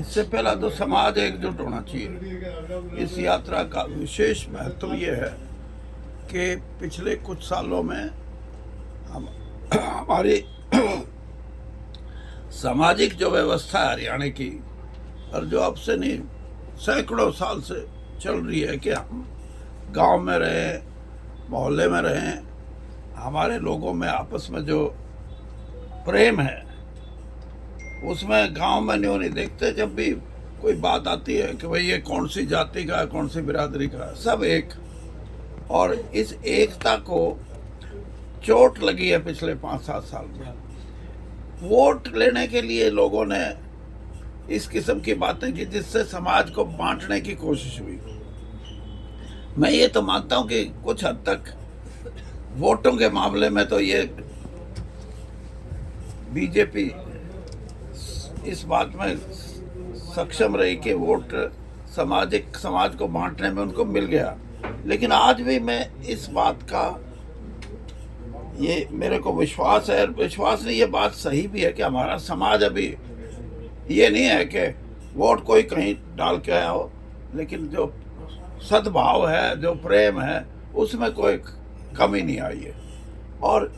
इससे पहला तो समाज एकजुट होना चाहिए। इस यात्रा का विशेष महत्व ये है कि पिछले कुछ सालों में हम हमारी सामाजिक जो व्यवस्था है हरियाणा की, और जो अब से नहीं सैकड़ों साल से चल रही है कि हम गांव में रहें, मोहल्ले में रहें, हमारे लोगों में आपस में जो प्रेम है उसमें गांव में नहीं देखते। जब भी कोई बात आती है कि भाई ये कौन सी जाति का है, कौन सी बिरादरी का है, सब एक। और इस एकता को चोट लगी है पिछले 5-7 साल में। वोट लेने के लिए लोगों ने इस किस्म की बातें की जिससे समाज को बांटने की कोशिश हुई। मैं ये तो मानता हूं कि कुछ हद तक वोटों के मामले में तो ये बीजेपी इस बात में सक्षम रही कि वोट समाज को बांटने में उनको मिल गया। लेकिन आज भी मैं इस बात का ये मेरे को विश्वास है, विश्वास नहीं, ये बात सही भी है कि हमारा समाज अभी ये नहीं है कि वोट कोई कहीं डाल के आया हो, लेकिन जो सद्भाव है, जो प्रेम है, उसमें कोई कमी नहीं आई है। और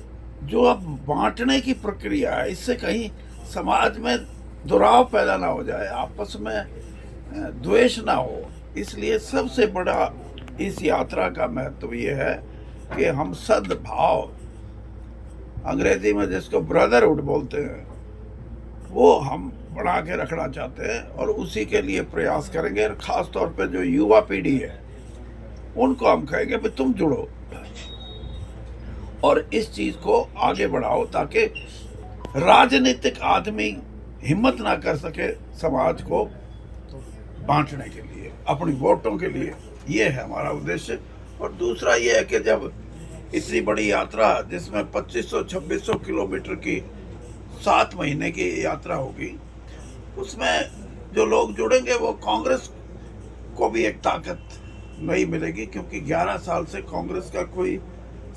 जो अब बांटने की प्रक्रिया है, इससे कहीं समाज में दुराव पैदा ना हो जाए, आपस में द्वेष ना हो। इसलिए सबसे बड़ा इस यात्रा का महत्व ये है कि हम सद्भाव, अंग्रेजी में जिसको ब्रदरहुड बोलते हैं, वो हम बढ़ा के रखना चाहते हैं और उसी के लिए प्रयास करेंगे। और ख़ास तौर पे जो युवा पीढ़ी है उनको हम कहेंगे भाई तुम जुड़ो और इस चीज़ को आगे बढ़ाओ, ताकि राजनीतिक आदमी हिम्मत ना कर सके समाज को बांटने के लिए, अपनी वोटों के लिए। ये है हमारा उद्देश्य। और दूसरा ये है कि जब इतनी बड़ी यात्रा जिसमें 2500-2600 किलोमीटर की 7 महीने की यात्रा होगी, उसमें जो लोग जुड़ेंगे वो कांग्रेस को भी एक ताकत नहीं मिलेगी, क्योंकि 11 साल से कांग्रेस का कोई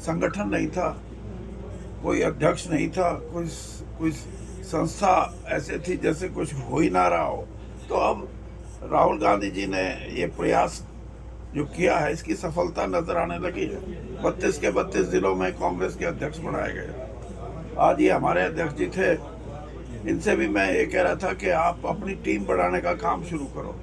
संगठन नहीं था, कोई अध्यक्ष नहीं था, कोई संस्था ऐसे थी जैसे कुछ हो ही ना रहा हो। तो अब राहुल गांधी जी ने ये प्रयास जो किया है, इसकी सफलता नजर आने लगी है। 32 के 32 जिलों में कांग्रेस के अध्यक्ष बनाए गए। आज ये हमारे अध्यक्ष जी थे, इनसे भी मैं ये कह रहा था कि आप अपनी टीम बढ़ाने का काम शुरू करो।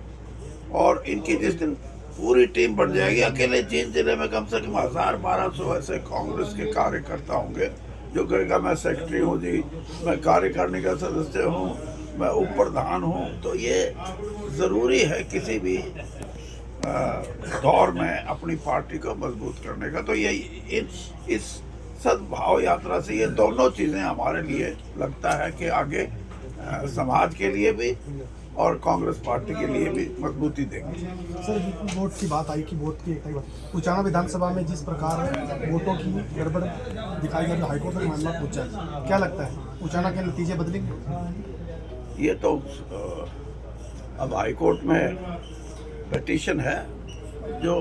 और इनकी जिस दिन पूरी टीम बन जाएगी, अकेले जींद जिले में कम से कम 1000-1200 ऐसे कांग्रेस के कार्यकर्ता होंगे जो कहेगा मैं सेक्रेटरी हूँ जी, मैं कार्यकारिणी का सदस्य हूँ, मैं उप प्रधान हूँ। तो ये ज़रूरी है किसी भी दौर में अपनी पार्टी को मजबूत करने का। तो ये इस सद्भाव यात्रा से ये दोनों चीज़ें हमारे लिए लगता है कि आगे समाज के लिए भी और कांग्रेस पार्टी के लिए भी मजबूती देंगे। सर, वोट की बात आई कि वोट की एक बात, उचाना विधानसभा में जिस प्रकार वोटों की गड़बड़ दिखाई गई, हाईकोर्ट तक मामला पहुंचा, क्या लगता है उचाना के नतीजे बदलेंगे? ये तो अब हाईकोर्ट में पिटीशन है, जो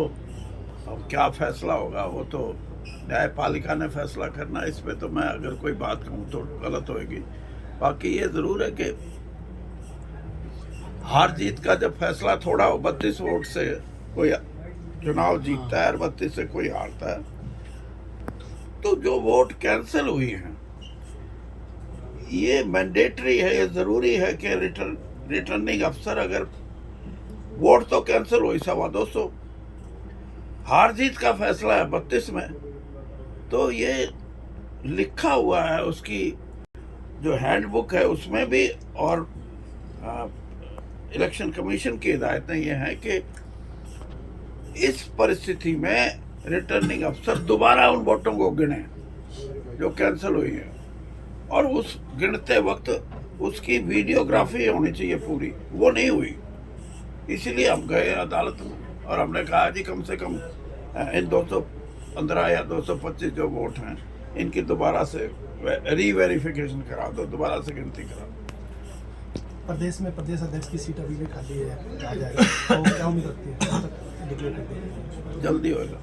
अब क्या फैसला होगा वो तो न्यायपालिका ने फैसला करना। इस पे तो मैं अगर कोई बात कहूँ तो गलत होगी। बाकी ये ज़रूर है कि हार जीत का जब फैसला थोड़ा हो, 32 वोट से कोई चुनाव जीतता है और 32 से कोई हारता है, तो जो वोट कैंसिल हुई हैं ये मैंडेटरी है, ये ज़रूरी है कि रिटर्निंग अफसर अगर वोट तो कैंसिल हुई 225, हार जीत का फैसला है 32 में, तो ये लिखा हुआ है उसकी जो हैंडबुक है उसमें भी। और इलेक्शन कमीशन की हिदायतें ये हैं कि इस परिस्थिति में रिटर्निंग अफसर दोबारा उन वोटों को गिने जो कैंसिल हुई है, और उस गिनते वक्त उसकी वीडियोग्राफी होनी चाहिए पूरी, वो नहीं हुई। इसीलिए हम गए अदालत में और हमने कहा जी कम से कम इन 215 या 225 जो वोट हैं इनकी दोबारा से रीवेरिफिकेशन करा दो, दोबारा से गिनती करा दो। प्रदेश में प्रदेश अध्यक्ष की सीट अभी भी खाली है, कहा जाएगा, तो क्या उम्मीद रखती है कब तक डिक्लेयर कर देंगे? जल्दी होगा।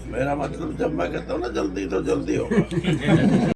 मेरा मतलब जब मैं कहता हूँ ना जल्दी, तो जल्दी होगा।